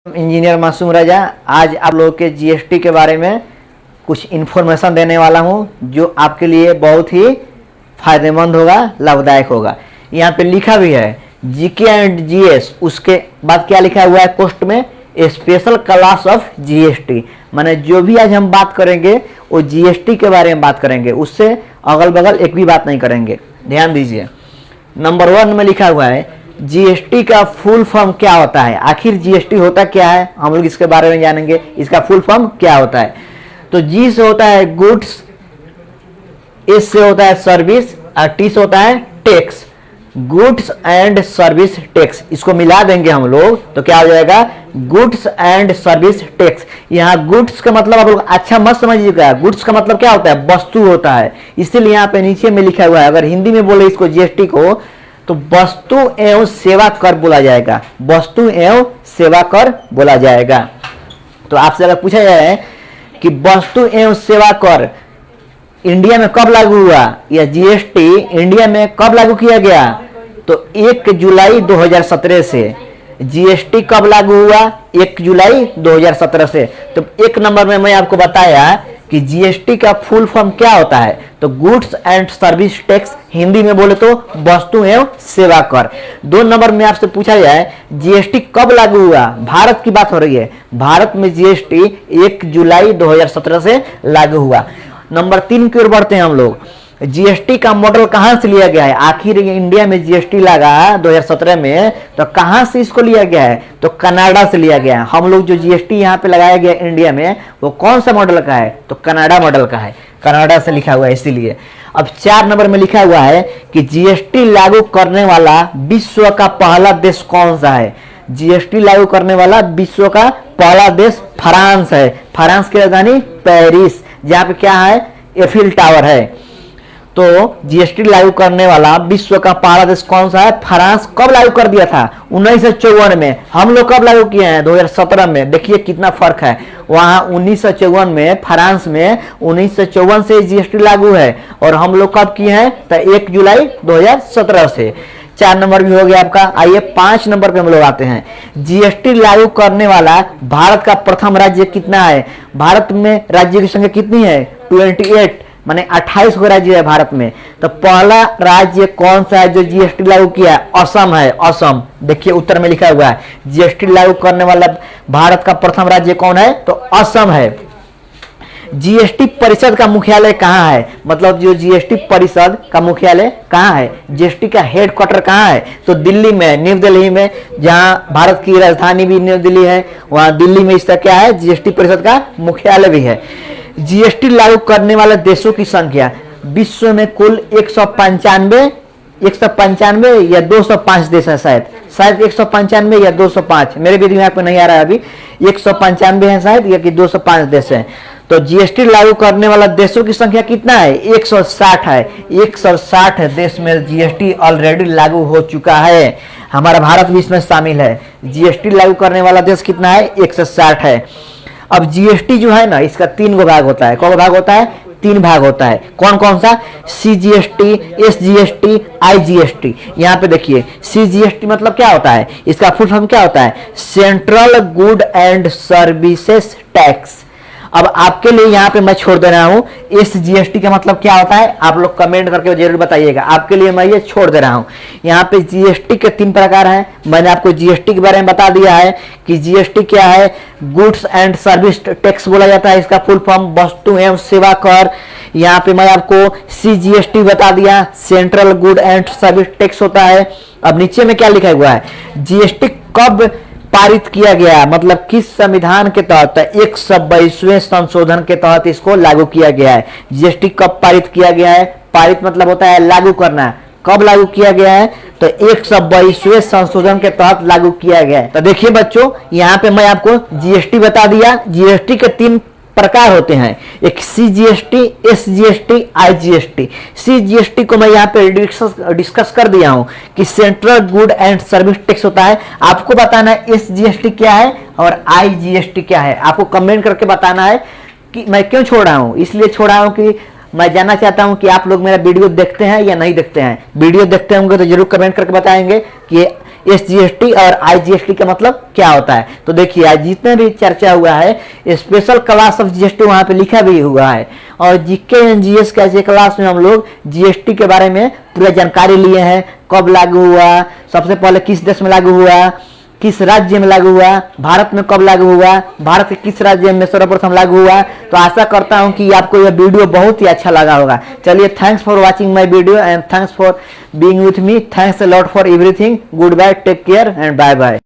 Engineer मासूम रजा। आज आप लोगों के जीएसटी के बारे में कुछ इन्फॉर्मेशन देने वाला हूं जो आपके लिए बहुत ही फायदेमंद होगा, लाभदायक होगा। यहाँ पे लिखा भी है जीके एंड जीएस, उसके बाद क्या लिखा हुआ है पोस्ट में, स्पेशल क्लास ऑफ जीएसटी। माने जो भी आज हम बात करेंगे वो जीएसटी के बारे में बात करेंगे, उससे अगल बगल एक भी बात नहीं करेंगे। ध्यान दीजिए, नंबर 1 में लिखा हुआ है जीएसटी का फुल फॉर्म क्या होता है। आखिर जीएसटी होता क्या है, हम लोग इसके बारे में जानेंगे। इसका फुल फॉर्म क्या होता है, तो जी से होता है गुड्स, एस से होता है सर्विस और टी से होता है tax, goods and service tax. इसको मिला देंगे हम लोग तो क्या हो जाएगा, गुड्स एंड सर्विस टैक्स। यहाँ गुड्स का मतलब आप लोग अच्छा मत समझिएगा, गुड्स का मतलब क्या होता है, वस्तु होता है। इसीलिए यहाँ पे नीचे में लिखा हुआ है, अगर हिंदी में बोले इसको जीएसटी को तो वस्तु एवं सेवा कर बोला जाएगा, वस्तु एवं सेवा कर बोला जाएगा। तो आपसे अगर पूछा जाए कि वस्तु एवं सेवा कर इंडिया में कब लागू हुआ, या जीएसटी इंडिया में कब लागू किया गया, तो 1 जुलाई 2017 से। जीएसटी कब लागू हुआ, 1 जुलाई 2017 से। तो 1 नंबर में मैं आपको बताया कि जीएसटी का फुल फॉर्म क्या होता है, तो goods and service tax, Hindi में बोले तो वस्तु एवं सेवा कर। 2 नंबर में आपसे पूछा जाए जीएसटी कब लागू हुआ, भारत की बात हो रही है, भारत में जीएसटी 1 जुलाई 2017 से लागू हुआ। नंबर 3 की ओर बढ़ते हैं हम लोग। जीएसटी का मॉडल कहां से लिया गया है, आखिर इंडिया में जीएसटी लगा 2017 में तो कहां से इसको लिया गया है, तो कनाडा से लिया गया है। हम लोग जो जीएसटी यहां पे लगाया गया इंडिया में वो कौन सा मॉडल का है, तो कनाडा मॉडल का है, कनाडा से लिखा हुआ है इसीलिए। अब 4 नंबर में लिखा हुआ है कि जीएसटी लागू करने वाला विश्व का पहला देश कौन सा है। जीएसटी लागू करने वाला विश्व का पहला देश फ्रांस है। फ्रांस की राजधानी पेरिस, जहां पे क्या है, एफिल टावर है। तो जीएसटी लागू करने वाला विश्व का पहला देश कौन सा है, फ्रांस। कब लागू कर दिया था, 1954 में। हम लोग कब लागू किए हैं, 2017 में। देखिए कितना फर्क है, वहां 1954 में, फ्रांस में 1954 से जीएसटी लागू है और हम लोग कब किए हैं, तो 1 जुलाई 2017 से। 4 नंबर भी हो गया आपका। आइए 5 नंबर पे हम लोग आते हैं। जीएसटी लागू करने वाला भारत का प्रथम राज्य कितना है। भारत में राज्य की संख्या कितनी है, 28, माने 28 गो राज्य है भारत में। तो पहला राज्य कौन सा है जो जीएसटी लागू किया है, असम है, असम। देखिए उत्तर में लिखा हुआ है जीएसटी लागू करने वाला भारत का प्रथम राज्य कौन है, तो असम है। जीएसटी परिषद का मुख्यालय कहाँ है, मतलब जो जीएसटी परिषद का मुख्यालय कहाँ है, जीएसटी का हेडक्वार्टर कहाँ है, तो दिल्ली में, न्यू दिल्ली में। जहाँ भारत की राजधानी भी न्यू दिल्ली है, वहाँ दिल्ली में इसका क्या है, जीएसटी परिषद का मुख्यालय भी है। जीएसटी लागू करने वाले देशों की संख्या विश्व में कुल 195 या 205 देश है, शायद 195 या 205, मेरे भी दिमाग में नहीं आ रहा है अभी। 195 है शायद, या कि 205 देश है। तो जीएसटी लागू करने वाला देशों की संख्या कितना है, 160 है। 160 देश में जीएसटी ऑलरेडी लागू हो चुका है, हमारा भारत भी इसमें शामिल है। जीएसटी लागू करने वाला देश कितना है, 160 है। अब जीएसटी जो है ना, इसका 3 भाग होता है। कौन भाग होता है, 3 भाग होता है। कौन कौन सा, सीजीएसटी, एसजीएसटी, आईजीएसटी। यहाँ पे देखिए सीजीएसटी मतलब क्या होता है, इसका फुल फॉर्म क्या होता है, central good and services tax. अब आपके लिए यहाँ पे मैं छोड़ दे रहा हूँ एसजीएसटी का मतलब क्या होता है, आप लोग कमेंट करके जरूर बताइएगा। आपके लिए मैं ये छोड़ दे रहा हूँ। यहाँ पे जीएसटी के 3 प्रकार हैं। मैंने आपको जीएसटी के बारे में बता दिया है कि जीएसटी क्या है, गुड्स एंड सर्विस टैक्स बोला जाता है, इसका फुल फॉर्म वस्तु एवं सेवा कर। यहाँ पे मैं आपको सीजीएसटी बता दिया, central good and service tax होता है। अब नीचे में क्या लिखा हुआ है, जीएसटी कब पारित किया गया, मतलब किस संविधान के तहत, 122वें संशोधन के तहत इसको लागू किया गया है। जीएसटी कब पारित किया गया है, पारित मतलब होता है लागू करना। कब लागू किया गया है, तो 122वें संशोधन के तहत लागू किया गया है। तो देखिए बच्चों, यहाँ पे मैं आपको जीएसटी बता दिया। जीएसटी के 3 प्रकार होते हैं, एक सीजीएसटी, एसजीएसटी, आईजीएसटी। सीजीएसटी को मैं यहाँ पे डिस्कस कर दिया हूँ कि central good and service tax होता है। आपको बताना है एसजीएसटी क्या है और आईजीएसटी क्या है। आपको कमेंट करके बताना है कि मैं क्यों छोड़ रहा हूँ। इसलिए छोड़ रहा हूँ कि मैं जानना चाहता हूँ कि आप लोग मेरा वीडियो देखते हैं या नहीं देखते हैं। वीडियो देखते होंगे तो जरूर कमेंट करके बताएंगे कि SGST और IGST का मतलब क्या होता है। तो देखिए आज जितने भी चर्चा हुआ है स्पेशल क्लास ऑफ GST वहां पे लिखा भी हुआ है, और जीके एंड जीएस के ऐसे क्लास में हम लोग GST के बारे में पूरा जानकारी लिए हैं, कब लागू हुआ, सबसे पहले किस देश में लागू हुआ, किस राज्य में लागू हुआ, भारत में कब लागू हुआ, भारत के किस राज्य में सर्वप्रथम लागू हुआ। तो आशा करता हूं कि आपको यह वीडियो बहुत ही अच्छा लगा होगा। चलिए, thanks for watching my video and thanks for being with me. Thanks a lot for everything. Good bye, take care and bye bye.